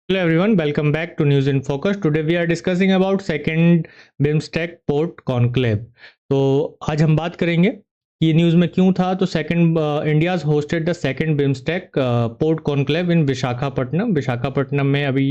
Hello everyone, welcome back to News in Focus. Today we are discussing about second BIMSTEC Port Conclave. तो आज हम बात करेंगे कि न्यूज़ में क्यों था। तो second India's hosted the second BIMSTEC port conclave in Visakhapatnam में अभी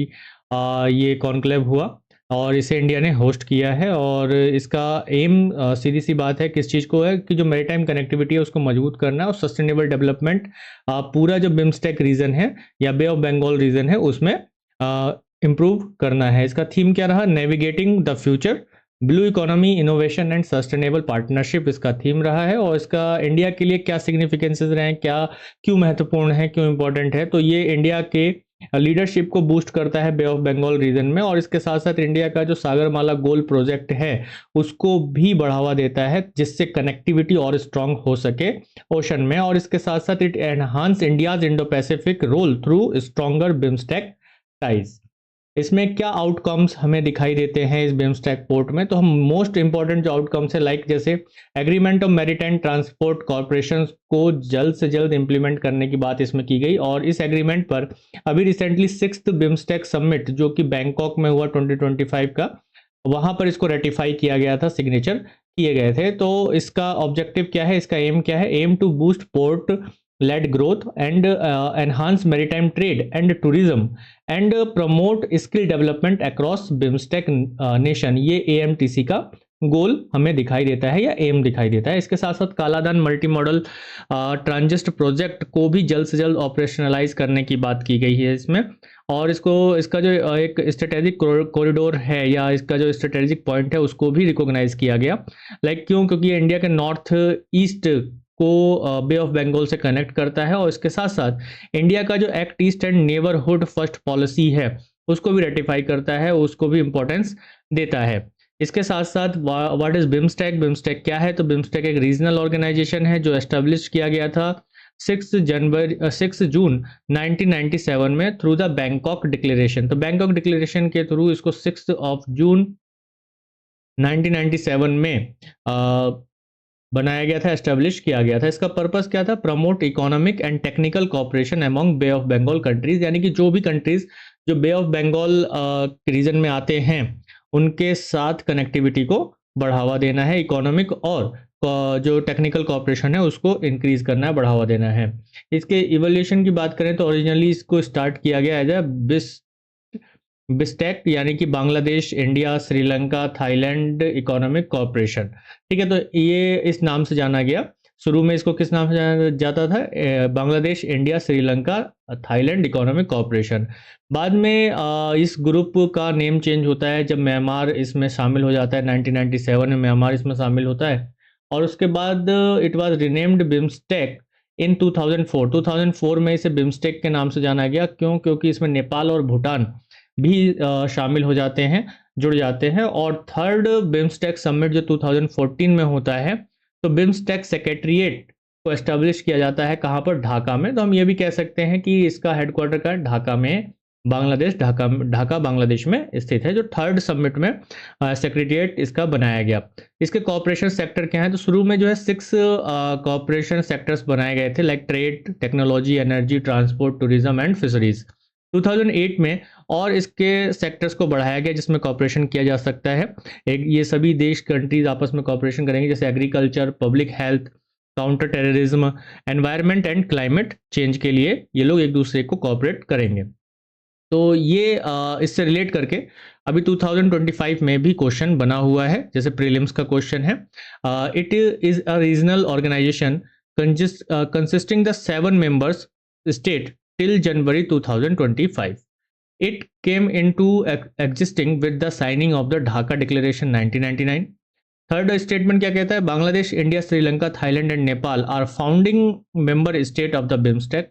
ये कॉन्क्लेव हुआ और इसे इंडिया ने होस्ट किया है। और इसका एम सीधी सी बात है किस चीज़ को है कि जो मैरीटाइम कनेक्टिविटी है उसको मजबूत करना है और सस्टेनेबल डेवलपमेंट पूरा जो BIMSTEC रीजन है या बे ऑफ बंगाल रीजन है उसमें इम्प्रूव करना है। इसका थीम क्या रहा? Navigating the future, blue economy, innovation and sustainable partnership इसका थीम रहा है। और इसका इंडिया के लिए क्या सिग्निफिकेंसेस रहे हैं, क्या क्यों महत्वपूर्ण है, क्यों इंपॉर्टेंट है, तो ये इंडिया के लीडरशिप को बूस्ट करता है बे ऑफ बंगाल रीजन में। और इसके साथ साथ इंडिया का जो सागरमाला गोल प्रोजेक्ट है उसको भी बढ़ावा देता है जिससे कनेक्टिविटी और स्ट्रांग हो सके ओशन में। और इसके साथ साथ it enhance India's Indo Pacific role through stronger BIMSTEC ties. इसमें क्या आउटकम्स हमें दिखाई देते हैं इस बिम्स्टेक पोर्ट में? तो हम मोस्ट इंपॉर्टेंट जो आउटकम्स है लाइक जैसे agreement of maritime transport corporation को जल्द से जल्द इंप्लीमेंट करने की बात इसमें की गई। और इस एग्रीमेंट पर अभी रिसेंटली 6th बिम्स्टेक समिट जो कि बैंकॉक में हुआ 2025 का, वहां पर इसको रेटिफाई किया गया था, सिग्नेचर किए गए थे। तो इसका ऑब्जेक्टिव क्या है, इसका एम क्या है? Aim to boost port led growth and enhance maritime trade and tourism and promote skill development across BIMSTEC nation। ये AMTC का गोल हमें दिखाई देता है या एम दिखाई देता है। इसके साथ साथ कालादान मल्टी मॉडल ट्रांजिस्ट प्रोजेक्ट को भी जल्द से जल्द ऑपरेशनलाइज करने की बात की गई है इसमें। और इसका जो एक स्ट्रेटेजिक कॉरिडोर है या इसका जो स्ट्रेटेजिक पॉइंट है उसको भी रिकॉग्नाइज किया गया। क्यों? क्योंकि इंडिया के नॉर्थ ईस्ट को बे ऑफ बंगाल से कनेक्ट करता है। और इसके साथ साथ इंडिया का जो act east and neighbourhood first policy है उसको भी रेटिफाई करता है, उसको भी इंपॉर्टेंस देता है। इसके साथ साथ व्हाट इज बिम्स्टेक? बिम्स्टेक क्या है? तो बिम्स्टेक एक रीजनल ऑर्गेनाइजेशन है जो एस्टेब्लिश किया गया था 6 जून 1997 में थ्रू द बैंकॉक डिक्लेरेशन। तो बैंकॉक डिक्लेरेशन के थ्रू इसको 6 जून 1997 में बनाया गया था, एस्टेब्लिश किया गया था। इसका पर्पस क्या था? Promote economic and technical cooperation among Bay of Bengal countries, यानी कि जो भी कंट्रीज जो बे ऑफ बंगाल रीजन में आते हैं उनके साथ कनेक्टिविटी को बढ़ावा देना है, इकोनॉमिक और जो टेक्निकल कोऑपरेशन है उसको इंक्रीज करना है, बढ़ावा देना है। इसके इवोल्यूशन की बात करें तो ओरिजिनली इसको स्टार्ट किया गया एज बिस्टेक, यानी कि Bangladesh, India, Sri Lanka, Thailand economic corporation. ठीक है, तो ये इस नाम से जाना गया। शुरू में इसको किस नाम से जाना जाता था? Bangladesh, India, Sri Lanka, Thailand economic corporation. बाद में इस ग्रुप का नेम चेंज होता है जब म्यांमार इसमें शामिल हो जाता है। 1997 में म्यांमार इसमें शामिल होता है। और उसके बाद इट वाज रिनेम्ड बिम्स्टेक इन 2004 में इसे बिम्स्टेक के नाम से जाना गया। क्यों? क्योंकि इसमें नेपाल और भूटान भी शामिल हो जाते हैं, जुड़ जाते हैं। और थर्ड बिम्स्टेक समिट जो 2014 में होता है, तो बिम्स्टेक सेक्रेटरिएट को एस्टेब्लिश किया जाता है कहाँ पर? ढाका में। तो हम ये भी कह सकते हैं कि इसका हेडक्वार्टर का ढाका में, बांग्लादेश, ढाका बांग्लादेश में स्थित है। जो थर्ड समिट में सेक्रेटरिएट इसका बनाया गया। इसके कॉपरेशन सेक्टर क्या है? तो शुरू में जो है 6 कॉपरेशन सेक्टर्स बनाए गए थे, like trade, technology, energy, transport, tourism and fisheries. 2008 में और इसके सेक्टर्स को बढ़ाया गया जिसमें कॉपरेशन किया जा सकता है। एक ये सभी देश, कंट्रीज आपस में कॉपरेशन करेंगे, जैसे agriculture, public health, counter terrorism, environment and climate change के लिए ये लोग एक दूसरे को कॉपरेट करेंगे। तो ये इससे रिलेट करके अभी 2025 में भी क्वेश्चन बना हुआ है, जैसे प्रीलिम्स का क्वेश्चन है। It is a regional organisation consisting the 7 members state till January 2025. It came into existing with the signing of the Dhaka Declaration 1999. Third statement क्या कहता है? Bangladesh, India, Sri Lanka, Thailand and Nepal are founding member state of the BIMSTEC.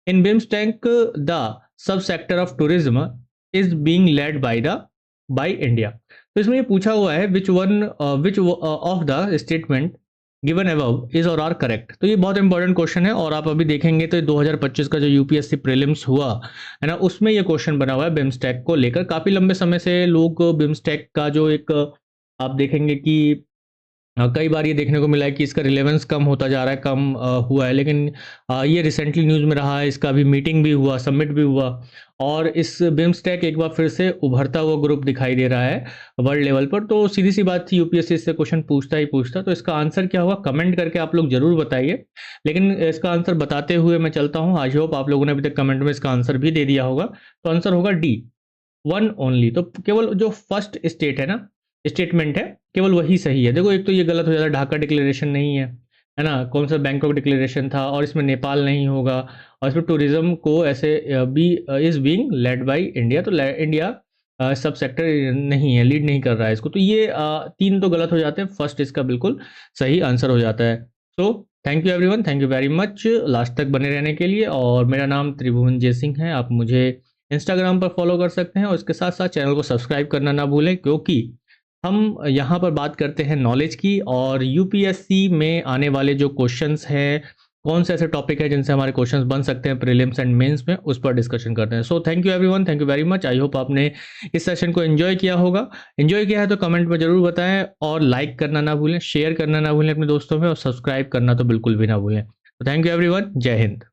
In BIMSTEC the sub sector of tourism is being led by India. तो इसमें ये पूछा हुआ है which of the statement given above is or are correct. तो ये बहुत important question है। और आप अभी देखेंगे तो 2025 का जो यूपीएससी प्रीलिम्स हुआ है ना, उसमें ये क्वेश्चन बना हुआ है बिम्स्टेक को लेकर। काफी लंबे समय से लोग बिम्स्टेक का जो एक आप देखेंगे कि कई बार ये देखने को मिला है कि इसका रिलेवेंस कम होता जा रहा है, कम हुआ है, लेकिन ये रिसेंटली न्यूज़ में रहा है, इसका अभी मीटिंग भी हुआ, समिट भी हुआ और इस बिम्स्टेक एक बार फिर से उभरता हुआ ग्रुप दिखाई दे रहा है वर्ल्ड लेवल पर। तो सीधी सी बात थी, यूपीएससी इससे क्वेश्चन पूछता ही पूछता, तो इसका आंसर क्या होगा कमेंट करके आप लोग ज़रूर बताइए। लेकिन इसका आंसर बताते हुए मैं चलता हूँ, आई होप आप लोगों ने अभी तक कमेंट में इसका आंसर भी दे दिया होगा। तो आंसर होगा डी, वन ओनली। तो केवल जो फर्स्ट स्टेट है ना, स्टेटमेंट है, केवल वही सही है। देखो एक तो ये गलत हो जाता है, ढाका डिक्लेरेशन नहीं है ना, कौन सा बैंकॉक डिक्लेरेशन था, और इसमें नेपाल नहीं होगा, और इसमें टूरिज्म को ऐसे be is being led by India, तो इंडिया सब सेक्टर नहीं है, लीड नहीं कर रहा है इसको। तो ये तीन तो गलत हो जाते हैं, फर्स्ट इसका बिल्कुल सही आंसर हो जाता है। So thank you everyone, thank you very much last तक बने रहने के लिए। और मेरा नाम त्रिभुवन जय सिंह है, आप मुझे इंस्टाग्राम पर फॉलो कर सकते हैं और इसके साथ साथ चैनल को सब्सक्राइब करना ना भूलें, क्योंकि हम यहाँ पर बात करते हैं नॉलेज की, और यूपीएससी में आने वाले जो क्वेश्चंस हैं, कौन से ऐसे टॉपिक है जिनसे हमारे क्वेश्चंस बन सकते हैं प्रीलिम्स एंड मेंस में, उस पर डिस्कशन करते हैं। So thank you everyone, thank you very much. I hope आपने इस सेशन को एंजॉय किया होगा। एंजॉय किया है तो कमेंट में जरूर बताएं, और लाइक करना ना भूलें, शेयर करना ना भूलें अपने दोस्तों में, और सब्सक्राइब करना तो बिल्कुल भी ना भूलें। तो थैंक यू एवरीवन, जय हिंद।